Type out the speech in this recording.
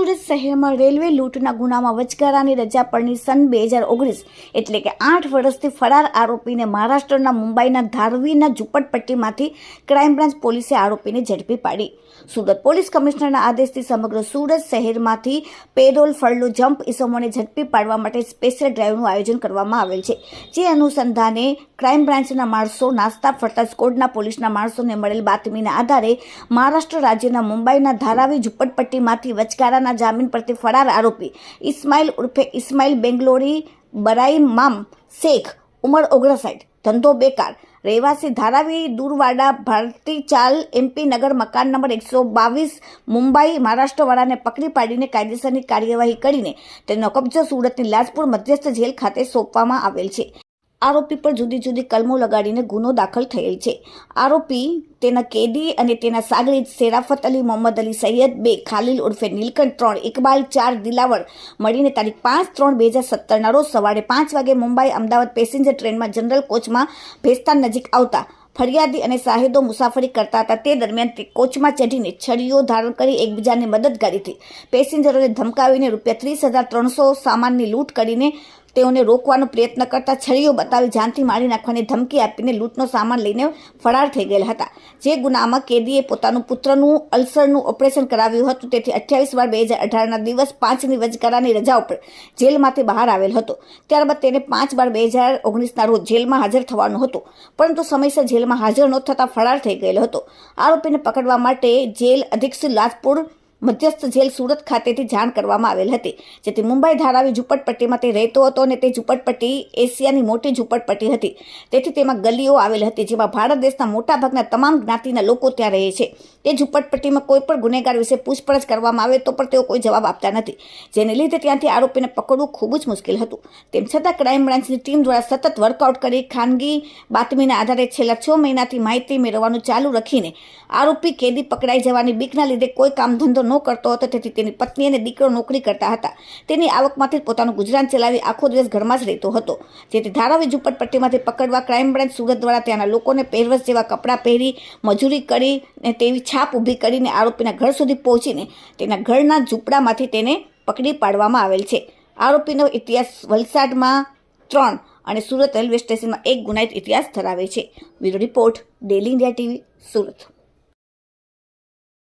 સુરત શહેરમાં રેલવે લૂંટના ગુનામાં વચગાળાની રજા પરની સન 2019 એટલે કે 8 વર્ષથી ફરાર આરોપીને મહારાષ્ટ્રના મુંબઈના ધારવીના ઝૂંપડપટ્ટીમાંથી ક્રાઇમ બ્રાન્ચ પોલીસે આરોપીને ઝડપી પાડી. સુરત પોલીસ કમિશનરના આદેશથી સમગ્ર સુરત શહેરમાંથી પેરોલ ફરલો જમ્પ ઇસમોને ઝડપી પાડવા માટે સ્પેશિયલ ડ્રાઈવનું આયોજન કરવામાં આવેલ છે. જે અનુસંધાને ક્રાઇમ બ્રાન્ચના માણસો નાસ્તા ફરતા સ્કોડના પોલીસના માણસોને મળેલ બાતમીના આધારે મહારાષ્ટ્ર રાજ્યના મુંબઈના ધારાવી ઝૂંપડપટ્ટીમાંથી વચગાળાના જામીન પરથી ફરાર આરોપી ઇસ્માઇલ ઉર્ફે ઇસ્માઇલ બેંગ્લોરી બરાઈમામ શેખ ઉંમર 59 ધંધો બેકાર રહેવાસી ધારાવી દૂરવાડા ભારતી ચાલ MP નગર મકાન નંબર 122 મુંબઈ મહારાષ્ટ્રવાળાને પકડી પાડીને કાયદેસરની કાર્યવાહી કરીને તેનો કબજો સુરતની લાજપુર મધ્યસ્થ જેલ ખાતે સોંપવામાં આવેલ છે. આરોપી પર જુદી જુદી કલમો લગાડીને ગુનો દાખલ થયેલ છે. આરોપી તેના કેદી અને તેના સાગરીત શેરાફત અલી મોહમ્મદ અલી સૈયદ 2 ખાલીલ ઉર્ફે નીલકંઠ 3 ઇકબાલ 4 દિલાવર મળીને તારીખ 5/3/2017 ના રોજ સવારે 5 વાગે મુંબઈ અમદાવાદ પેસેન્જર ટ્રેનમાં જનરલ કોચમાં ભેસ્તાન નજીક આવતા ફરિયાદી અને સાહેદો મુસાફરી કરતા હતા. તે દરમિયાન તે કોચમાં ચઢીને છડીઓ ધારણ કરી એકબીજાને મદદગારીથી પેસેન્જરોને ધમકાવીને ₹30,300 સામાનની લૂંટ કરીને તેઓને રોકવાનો પ્રયત્ન કરતા છરીઓ બતાવી જાનથી મારી નાખવાની ધમકી આપીને લૂંટનો સામાન લઈને ફરાર થઈ ગયેલા હતા. જે ગુનામાં કેદીએ પોતાનું પુત્રનું અલ્સરનું ઓપરેશન કરાવ્યું હતું. તેથી 28/2018 દિવસ 5ની વચગાળાની રજા ઉપર જેલમાંથી બહાર આવેલ હતો. ત્યારબાદ તેને 5/12/2019 રોજ જેલમાં હાજર થવાનું હતું, પરંતુ સમયસર જેલમાં હાજર ન થતાં ફરાર થઈ ગયેલો હતો. આરોપીને પકડવા માટે જેલ અધિક્ષક લાજપુર મધ્યસ્થ જેલ સુરત ખાતેથી જાણ કરવામાં આવેલ હતી. જેથી મુંબઈ ધારાવી ઝૂંપડપટ્ટીમાં તે રહેતો હતો અને તે ઝૂંપડપટ્ટી એશિયાની મોટી ઝૂંપડપટ્ટી હતી. તેથી તેમાં ગલીઓ આવેલ હતી જેમાં ભારત દેશના મોટાભાગના તમામ જ્ઞાતિના લોકો ત્યાં રહે છે. તે ઝૂંપડપટ્ટીમાં કોઈ પણ ગુનેગાર વિશે પૂછપરછ કરવામાં આવે તો પણ તેઓ કોઈ જવાબ આપતા નથી, જેને લીધે ત્યાંથી આરોપીને પકડવું ખૂબ જ મુશ્કેલ હતું. તેમ છતાં ક્રાઇમ બ્રાન્ચની ટીમ દ્વારા સતત વર્કઆઉટ કરી ખાનગી બાતમીના આધારે છેલ્લા 6 મહિનાથી માહિતી મેળવવાનું ચાલુ રાખીને આરોપી કેદી પકડાઈ જવાની બીકના લીધે કોઈ કામ ધંધો ન કરતો હતો. તેથી તેની પત્ની અને દીકરો નોકરી કરતા હતા. તેની આવકમાંથી પોતાનું ગુજરાન ચલાવી આખો દિવસ ઘરમાં જ રહેતો હતો. જેથી ધારાવી ઝૂંપડપટ્ટીમાંથી પકડવા ક્રાઇમ બ્રાન્ચ સુરત દ્વારા ત્યાંના લોકોને પહેરવસ જેવા કપડાં પહેરી મજૂરી કરીને તેવી છાપ ઊભી કરીને આરોપીના ઘર સુધી પહોંચીને તેના ઘરના ઝૂંપડામાંથી તેને પકડી પાડવામાં આવેલ છે. આરોપીનો ઇતિહાસ વલસાડમાં 3 અને સુરત રેલવે સ્ટેશનમાં 1 ગુનાહિત ઇતિહાસ ધરાવે છે. Bureau report, daily India TV, Surat.